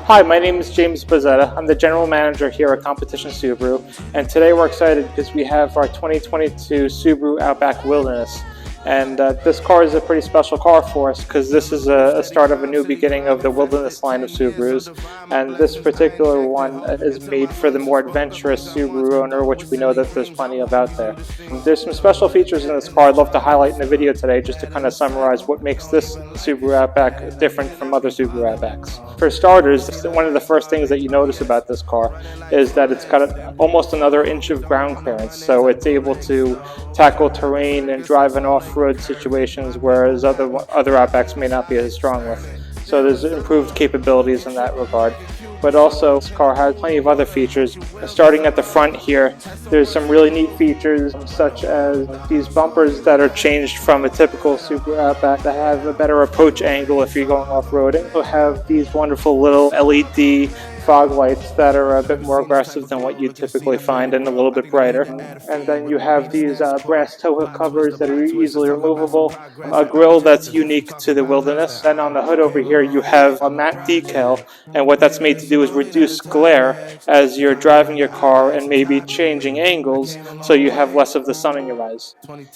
Hi, my name is James Buzzetta. I'm the General Manager here at Competition Subaru, and today we're excited because we have our 2022 Subaru Outback Wilderness. And this car is a pretty special car for us because this is a start of a new beginning of the Wilderness line of Subarus. And this particular one is made for the more adventurous Subaru owner, which we know that there's plenty of out there. There's some special features in this car I'd love to highlight in the video today just to kind of summarize what makes this Subaru Outback different from other Subaru Outbacks. For starters, one of the first things that you notice about this car is that it's got almost another inch of ground clearance, so it's able to tackle terrain and drive in off-road situations, whereas other Outbacks may not be as strong with. So there's improved capabilities in that regard. But also, this car has plenty of other features. Starting at the front here, there's some really neat features, such as these bumpers that are changed from a typical Subaru Outback that have a better approach angle if you're going off-roading. We'll have these wonderful little LED fog lights that are a bit more aggressive than what you typically find and a little bit brighter. And then you have these brass tow hook covers that are easily removable, a grille that's unique to the Wilderness, and on the hood over here you have a matte decal, and what that's made to do is reduce glare as you're driving your car and maybe changing angles so you have less of the sun in your eyes.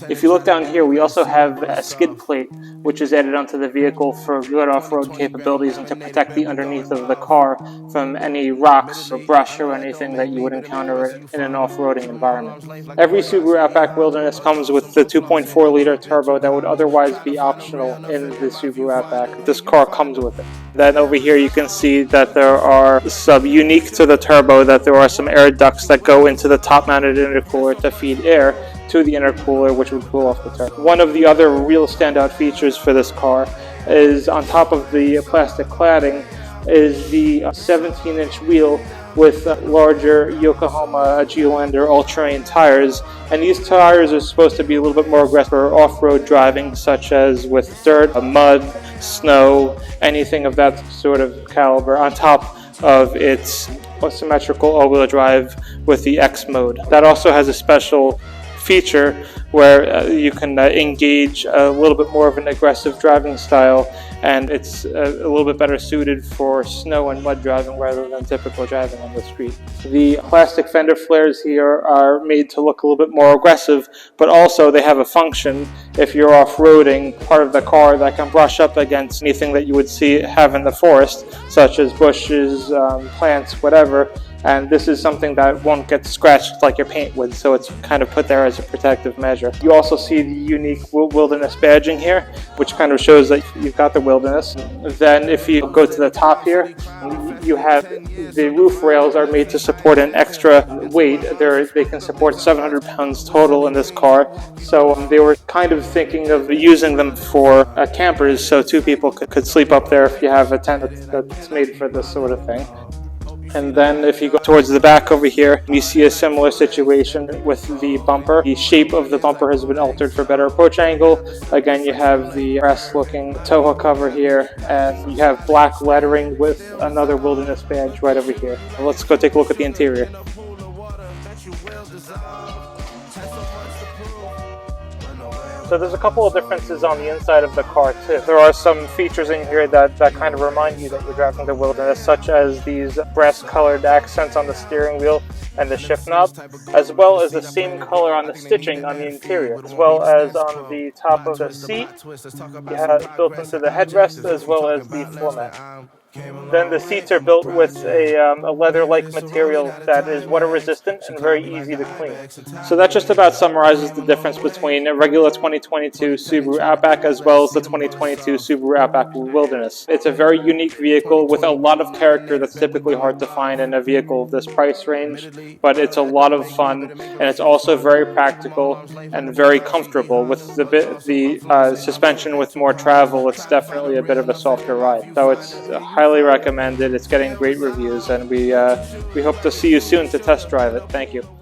If you look down here, we also have a skid plate which is added onto the vehicle for good off-road capabilities and to protect the underneath of the car from any rocks or brush or anything that you would encounter in an off-roading environment. Every Subaru Outback Wilderness comes with the 2.4-liter turbo that would otherwise be optional in the Subaru Outback. This car comes with it. Then over here you can see that there are unique to the turbo, that there are some air ducts that go into the top-mounted intercooler to feed air to the intercooler, which would cool off the turbo. One of the other real standout features for this car is, on top of the plastic cladding, is the 17-inch wheel with larger Yokohama Geolandar all-terrain tires, and these tires are supposed to be a little bit more aggressive for off-road driving, such as with dirt, mud, snow, anything of that sort of caliber, on top of its Symmetrical All-Wheel Drive with the X mode. That also has a special feature where you can engage a little bit more of an aggressive driving style, and it's a little bit better suited for snow and mud driving rather than typical driving on the street. The plastic fender flares here are made to look a little bit more aggressive, but also they have a function if you're off-roading part of the car that can brush up against anything that you would have in the forest, such as bushes, plants, whatever. And this is something that won't get scratched like your paint would, so it's kind of put there as a protective measure. You also see the unique Wilderness badging here, which kind of shows that you've got the Wilderness. Then if you go to the top here, you have the roof rails are made to support an extra weight. They can support 700 pounds total in this car, so they were kind of thinking of using them for campers, so two people could sleep up there if you have a tent that's made for this sort of thing. And then if you go towards the back over here, you see a similar situation with the bumper. The shape of the bumper has been altered for better approach angle. Again, you have the brass-looking tow hook cover here, and you have black lettering with another Wilderness badge right over here. Let's go take a look at the interior. So there's a couple of differences on the inside of the car too. There are some features in here that kind of remind you that you're driving the Wilderness, such as these brass-colored accents on the steering wheel and the shift knob, as well as the same color on the stitching on the interior, as well as on the top of the seat. You have it built into the headrest as well as the floor mat. Then the seats are built with a leather-like material that is water-resistant and very easy to clean. So that just about summarizes the difference between a regular 2022 Subaru Outback as well as the 2022 Subaru Outback Wilderness. It's a very unique vehicle with a lot of character that's typically hard to find in a vehicle of this price range, but it's a lot of fun, and it's also very practical and very comfortable. With the suspension with more travel, it's definitely a bit of a softer ride. So it's highly recommended. It's getting great reviews, and we hope to see you soon to test drive it. Thank you.